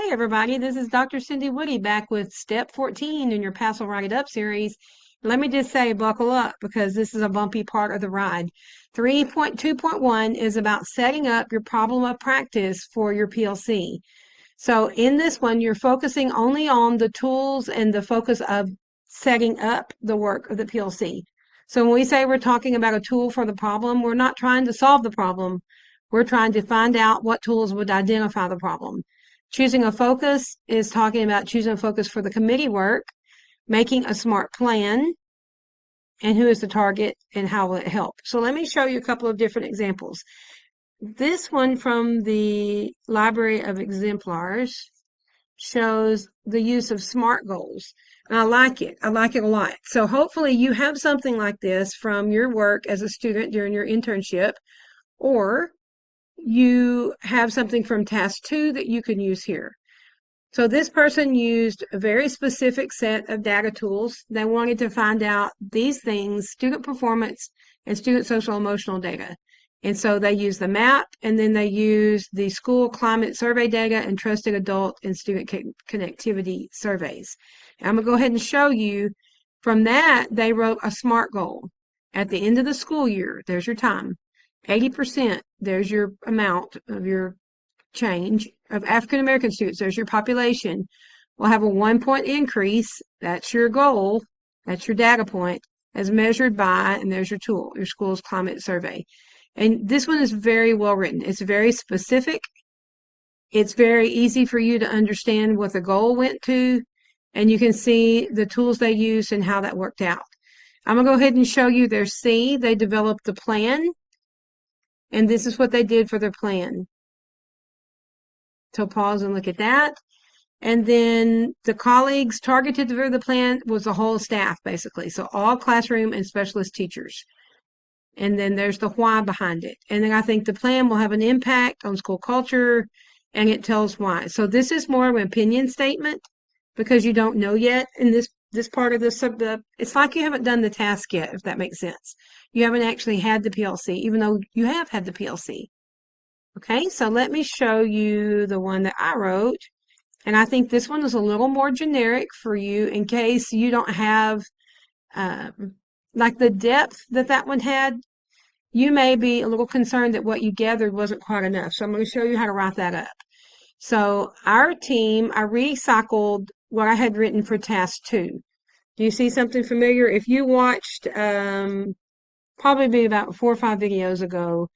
Hey everybody, this is Dr. Cindy Woody back with step 14 in your PASL Write It Up series. Let me just say, buckle up because this is a bumpy part of the ride. 3.2.1 is about setting up your problem of practice for your PLC. So in this one, you're focusing only on the tools and the focus of setting up the work of the PLC. So when we say we're talking about a tool for the problem, we're not trying to solve the problem. We're trying to find out what tools would identify the problem. Choosing a focus is talking about choosing a focus for the committee work, making a smart plan, and who is the target and how will it help. So let me show you a couple of different examples. This one from the Library of Exemplars shows the use of SMART goals. And I like it. I like it a lot. So hopefully you have something like this from your work as a student during your internship, or you have something from task 2 that you can use here. So this person used a very specific set of data tools. They wanted to find out these things: student performance and student social emotional data. And so they used the map, and then they used the school climate survey data and trusted adult and student connectivity surveys. And I'm going to go ahead and show you from that, they wrote a SMART goal. At the end of the school year, there's your time. 80%, there's your amount of your change of African American students. There's your population. We'll have a 1-point increase. That's your goal. That's your data point as measured by, and there's your tool, your school's climate survey. And this one is very well written. It's very specific. It's very easy for you to understand what the goal went to, and you can see the tools they used and how that worked out. I'm going to go ahead and show you their C. They developed the plan, and this is what they did for their plan. So pause and look at that. And then the colleagues targeted for the plan was the whole staff, basically. So all classroom and specialist teachers. And then there's the why behind it. And then I think the plan will have an impact on school culture, and it tells why. So this is more of an opinion statement because you don't know yet in this part of it's like you haven't done the task yet, if that makes sense. You haven't actually had the PLC, even though you have had the PLC. Okay, so let me show you the one that I wrote. And I think this one is a little more generic for you in case you don't have like the depth that one had. You may be a little concerned that what you gathered wasn't quite enough. So I'm going to show you how to write that up. So our team, I recycled what I had written for task 2. Do you see something familiar? If you watched probably be about 4 or 5 videos ago,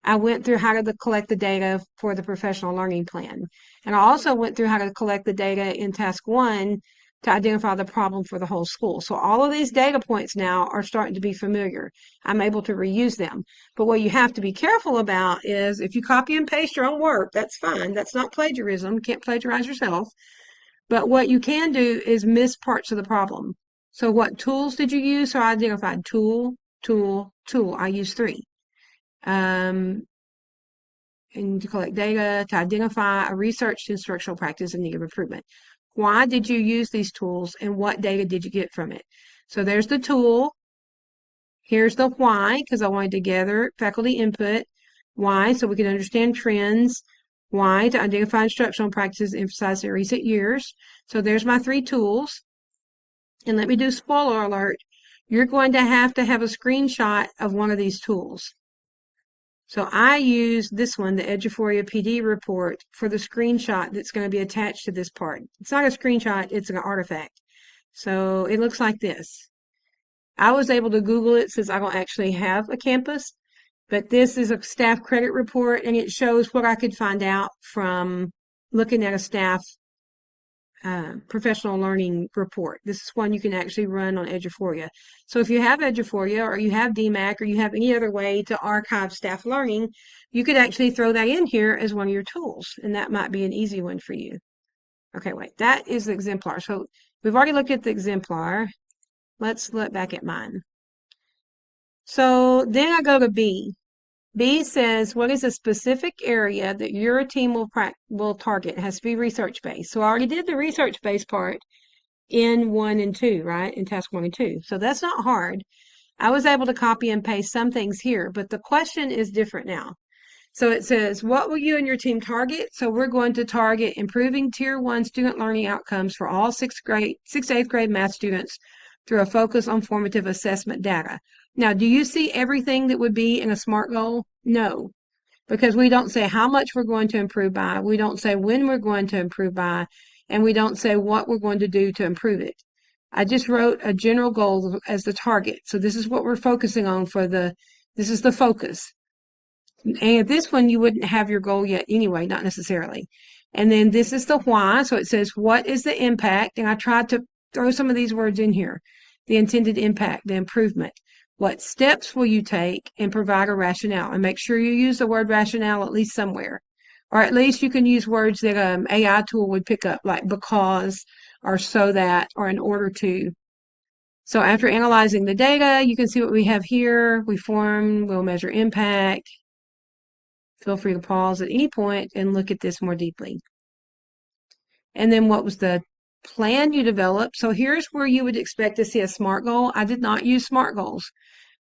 I went through how to collect the data for the professional learning plan. And I also went through how to collect the data in task 1 to identify the problem for the whole school. So all of these data points now are starting to be familiar. I'm able to reuse them. But what you have to be careful about is if you copy and paste your own work, that's fine. That's not plagiarism. You can't plagiarize yourself. But what you can do is miss parts of the problem. So what tools did you use? So I identified tool, tool, tool. I used 3. And to collect data to identify a researched instructional practice in need of improvement. Why did you use these tools and what data did you get from it? So there's the tool. Here's the why, because I wanted to gather faculty input. Why? So we can understand trends. Why? To identify instructional practices emphasized in recent years. So there's my 3 tools. And let me do spoiler alert. You're going to have a screenshot of one of these tools. So I use this one, the Eduphoria PD report, for the screenshot that's going to be attached to this part. It's not a screenshot, it's an artifact. So it looks like this. I was able to Google it since I don't actually have a campus, but this is a staff credit report, and it shows what I could find out from looking at a staff professional learning report. This is one you can actually run on Eduphoria. So if you have Eduphoria or you have DMAC or you have any other way to archive staff learning, you could actually throw that in here as one of your tools, and that might be an easy one for you. Okay, wait, that is the exemplar. So we've already looked at the exemplar. Let's look back at mine. So then I go to B. B says, what is a specific area that your team will target? It has to be research-based. So I already did the research-based part in 1 and 2, right? In task 1 and 2. So that's not hard. I was able to copy and paste some things here, but the question is different now. So it says, what will you and your team target? So we're going to target improving Tier 1 student learning outcomes for all sixth to 8th grade math students through a focus on formative assessment data. Now, do you see everything that would be in a SMART goal? No, because we don't say how much we're going to improve by, we don't say when we're going to improve by, and we don't say what we're going to do to improve it. I just wrote a general goal as the target. So this is what we're focusing on this is the focus. And this one, you wouldn't have your goal yet anyway, not necessarily. And then this is the why. So it says, what is the impact? And I tried to throw some of these words in here. The intended impact, the improvement. What steps will you take, and provide a rationale? And make sure you use the word rationale at least somewhere. Or at least you can use words that an AI tool would pick up, like because, or so that, or in order to. So after analyzing the data, you can see what we have here. We'll measure impact. Feel free to pause at any point and look at this more deeply. And then what was the plan you developed? So here's where you would expect to see a SMART goal. I did not use SMART goals.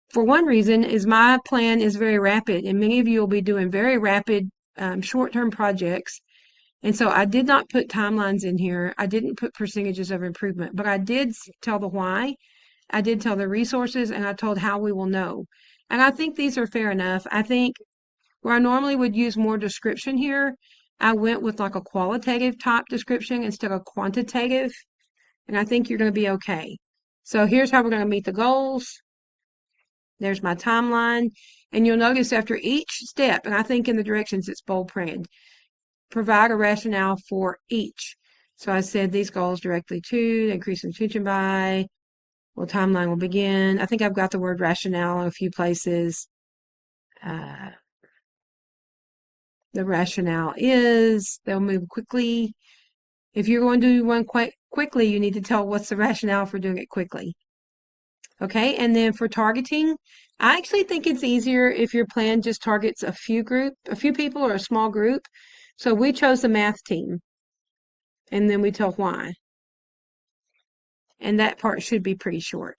For one reason is my plan is very rapid, and many of you will be doing very rapid short-term projects. And so I did not put timelines in here. I didn't put percentages of improvement, but I did tell the why. I did tell the resources, and I told how we will know. And I think these are fair enough. I think where I normally would use more description here, I went with like a qualitative type description instead of quantitative, and I think you're going to be okay. So here's how we're going to meet the goals. There's my timeline, and you'll notice after each step, and I think in the directions it's bold printed, provide a rationale for each. So I said these goals directly to increase attention by, well, timeline will begin. I think I've got the word rationale in a few places. The rationale is they'll move quickly. If you're going to do one quite quickly, you need to tell what's the rationale for doing it quickly. Okay, and then for targeting, I actually think it's easier if your plan just targets a few people or a small group. So we chose the math team, and then we tell why. And that part should be pretty short.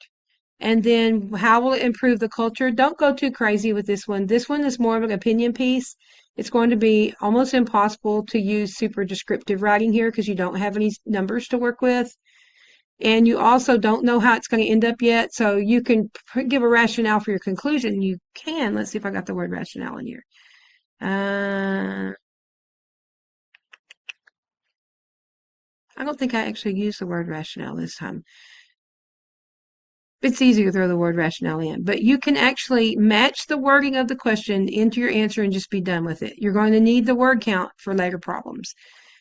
And then how will it improve the culture? Don't go too crazy with this one. This one is more of an opinion piece. It's going to be almost impossible to use super descriptive writing here because you don't have any numbers to work with. And you also don't know how it's going to end up yet. So you can give a rationale for your conclusion. You can. Let's see if I got the word rationale in here. I don't think I actually used the word rationale this time. It's easy to throw the word rationale in, but you can actually match the wording of the question into your answer and just be done with it. You're going to need the word count for later problems.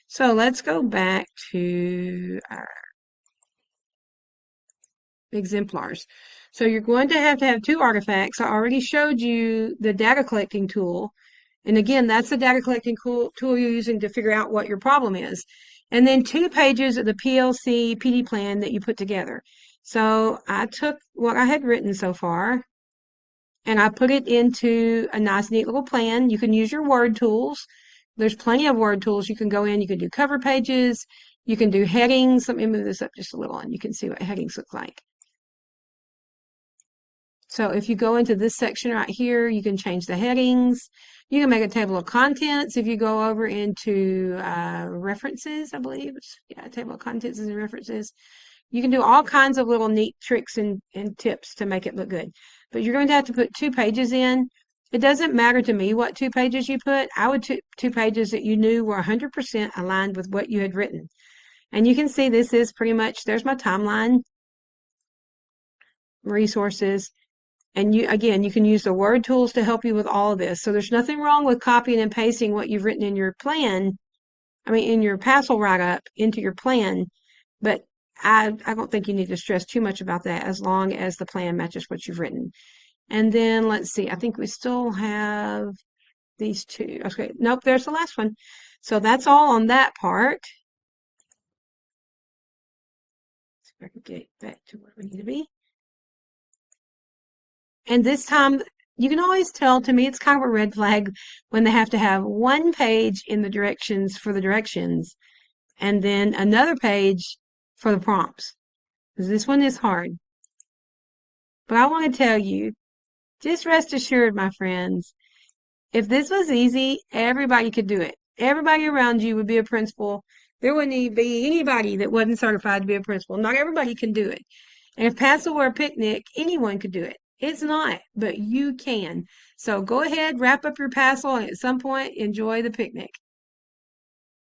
So let's go back to our exemplars. So you're going to have two artifacts. I already showed you the data collecting tool. And again, that's the data collecting tool you're using to figure out what your problem is. And then 2 pages of the PLC PD plan that you put together. So I took what I had written so far and I put it into a nice, neat little plan. You can use your word tools. There's plenty of word tools. You can go in, you can do cover pages, you can do headings. Let me move this up just a little and you can see what headings look like. So if you go into this section right here, you can change the headings. You can make a table of contents. If you go over into references, I believe, yeah, table of contents and references. You can do all kinds of little neat tricks and tips to make it look good. But you're going to have to put 2 pages in. It doesn't matter to me what 2 pages you put. I would put 2 pages that you knew were 100% aligned with what you had written. And you can see this is pretty much, there's my timeline, resources. And you, again, you can use the word tools to help you with all of this. So there's nothing wrong with copying and pasting what you've written in your plan, in your PASL write-up into your plan. But I don't think you need to stress too much about that as long as the plan matches what you've written. And then let's see, I think we still have these 2. Okay, nope, there's the last one. So that's all on that part. See if I can get back to where we need to be. And this time, you can always tell, to me, it's kind of a red flag when they have to have 1 page in the directions for the directions and then another page for the prompts. Because this one is hard. But I want to tell you, just rest assured, my friends, If this was easy, everybody could do it. Everybody around you would be a principal. There wouldn't even be anybody that wasn't certified to be a principal. Not everybody can do it. And if PASL were a picnic, anyone could do it. It's not, but you can. So go ahead, wrap up your PASL, and at some point, enjoy the picnic.